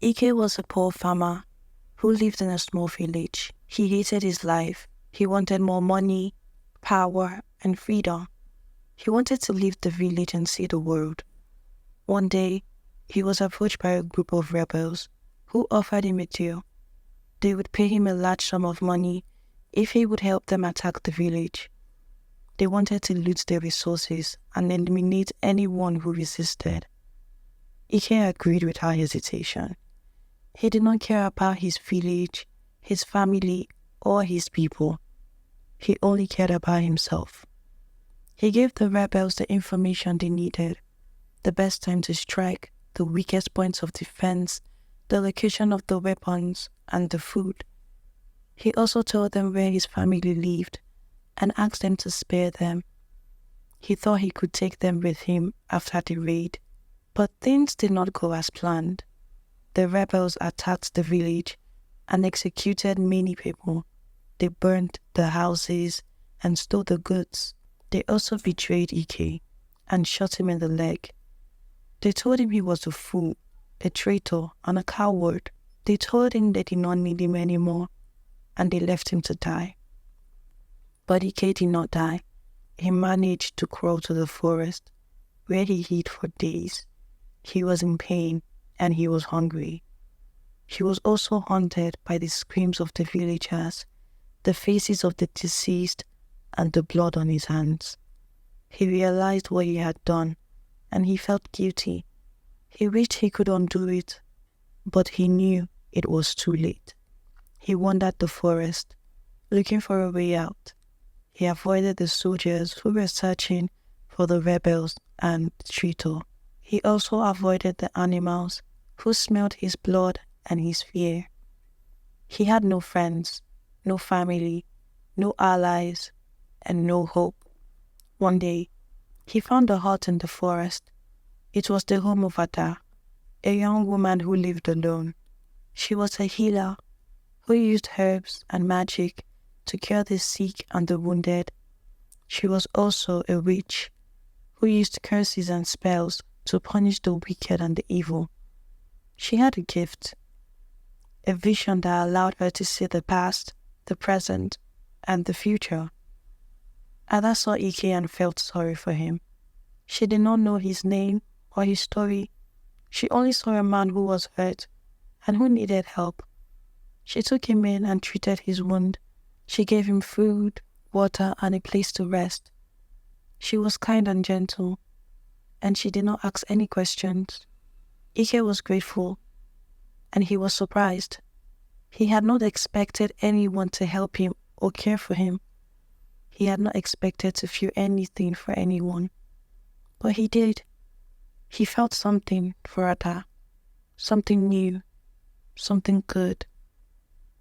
Ike was a poor farmer who lived in a small village. He hated his life. He wanted more money, power, and freedom. He wanted to leave the village and see the world. One day, he was approached by a group of rebels who offered him a deal. They would pay him a large sum of money if he would help them attack the village. They wanted to loot their resources and eliminate anyone who resisted. Ike agreed without hesitation. He did not care about his village, his family, or his people. He only cared about himself. He gave the rebels the information they needed, the best time to strike, the weakest points of defense, the location of the weapons, and the food. He also told them where his family lived and asked them to spare them. He thought he could take them with him after the raid, but things did not go as planned. The rebels attacked the village and executed many people. They burned the houses and stole the goods. They also betrayed Ike and shot him in the leg. They told him he was a fool, a traitor, and a coward. They told him they did not need him anymore, and they left him to die. But Ike did not die. He managed to crawl to the forest, where he hid for days. He was in pain, and he was hungry. He was also haunted by the screams of the villagers, the faces of the deceased, and the blood on his hands. He realized what he had done, and he felt guilty. He wished he could undo it, but he knew it was too late. He wandered the forest, looking for a way out. He avoided the soldiers who were searching for the rebels and the traitor. He also avoided the animals who smelled his blood and his fear. He had no friends, no family, no allies, and no hope. One day, he found a hut in the forest. It was the home of Ada, a young woman who lived alone. She was a healer who used herbs and magic to cure the sick and the wounded. She was also a witch who used curses and spells to punish the wicked and the evil. She had a gift, a vision that allowed her to see the past, the present, and the future. Ada saw Ike and felt sorry for him. She did not know his name or his story. She only saw a man who was hurt and who needed help. She took him in and treated his wound. She gave him food, water, and a place to rest. She was kind and gentle, and she did not ask any questions. Ike was grateful, and he was surprised. He had not expected anyone to help him or care for him. He had not expected to feel anything for anyone, but he did. He felt something for Ada, something new, something good.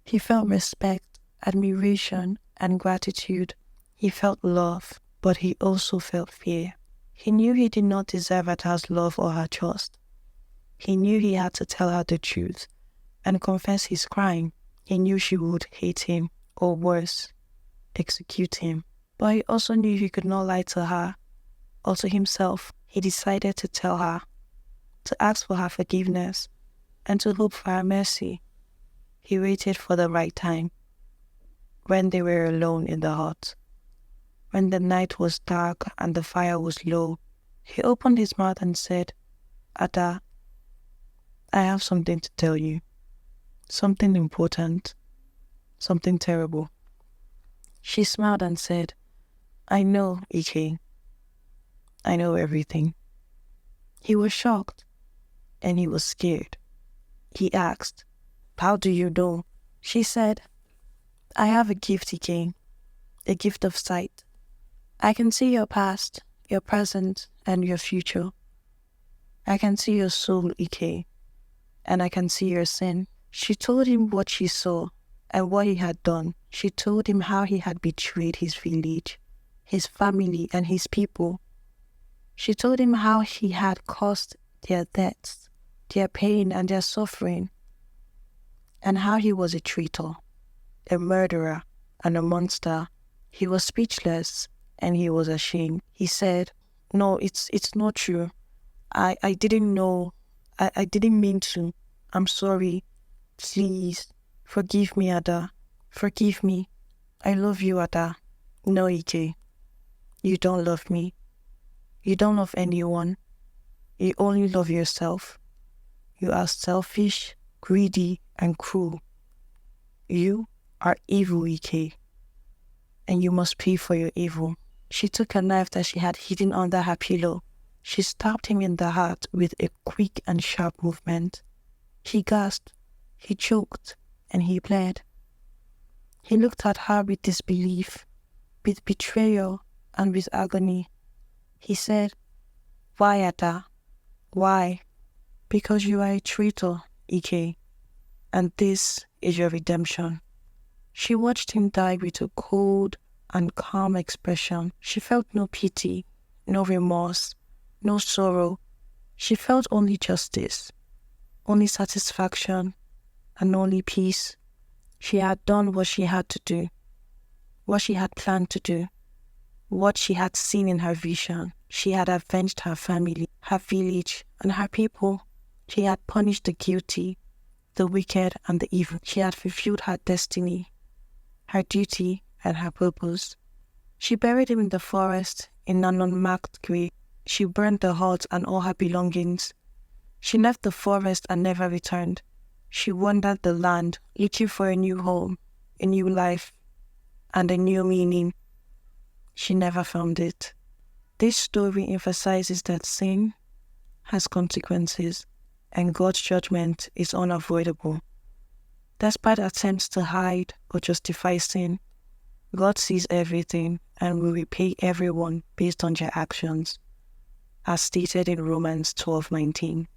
He felt respect, admiration, and gratitude. He felt love, but he also felt fear. He knew he did not deserve Ada's love or her trust. He knew he had to tell her the truth and confess his crime. He knew she would hate him, or worse, execute him. But he also knew he could not lie to her or to himself. He decided to tell her, to ask for her forgiveness, and to hope for her mercy. He waited for the right time. When they were alone in the hut, when the night was dark and the fire was low, he opened his mouth and said, "Ada, I have something to tell you. Something important. Something terrible." She smiled and said, "I know, Ike. I know everything." He was shocked, and he was scared. He asked, "How do you know?" She said, "I have a gift, Ike, a gift of sight. I can see your past, your present, and your future. I can see your soul, Ike, and I can see your sin." She told him what she saw and what he had done. She told him how he had betrayed his village, his family, and his people. She told him how he had caused their deaths, their pain, and their suffering, and how he was a traitor, a murderer, and a monster. He was speechless, and he was ashamed. He said, "No, it's not true. I didn't know. I didn't mean to. I'm sorry. Please, forgive me, Ada. Forgive me. I love you, Ada. No, Ike. You don't love me. You don't love anyone. You only love yourself. You are selfish, greedy, and cruel. You are evil, Ike, and you must pay for your evil. She took a knife that she had hidden under her pillow. She stabbed him in the heart with a quick and sharp movement. He gasped, he choked, and he bled. He looked at her with disbelief, with betrayal, and with agony. He said, "Why, Ada? Why? Because you are a traitor, Ike, and this is your redemption." She watched him die with a cold and calm expression. She felt no pity, no remorse, no sorrow. She felt only justice, only satisfaction, and only peace. She had done what she had to do, what she had planned to do, what she had seen in her vision. She had avenged her family, her village, and her people. She had punished the guilty, the wicked, and the evil. She had fulfilled her destiny, her duty, and her purpose. She buried him in the forest in an unmarked grave. She burned the hut and all her belongings. She left the forest and never returned. She wandered the land, looking for a new home, a new life, and a new meaning. She never found it. This story emphasizes that sin has consequences, and God's judgment is unavoidable. Despite attempts to hide or justify sin, God sees everything and will repay everyone based on their actions, as stated in Romans 12:19.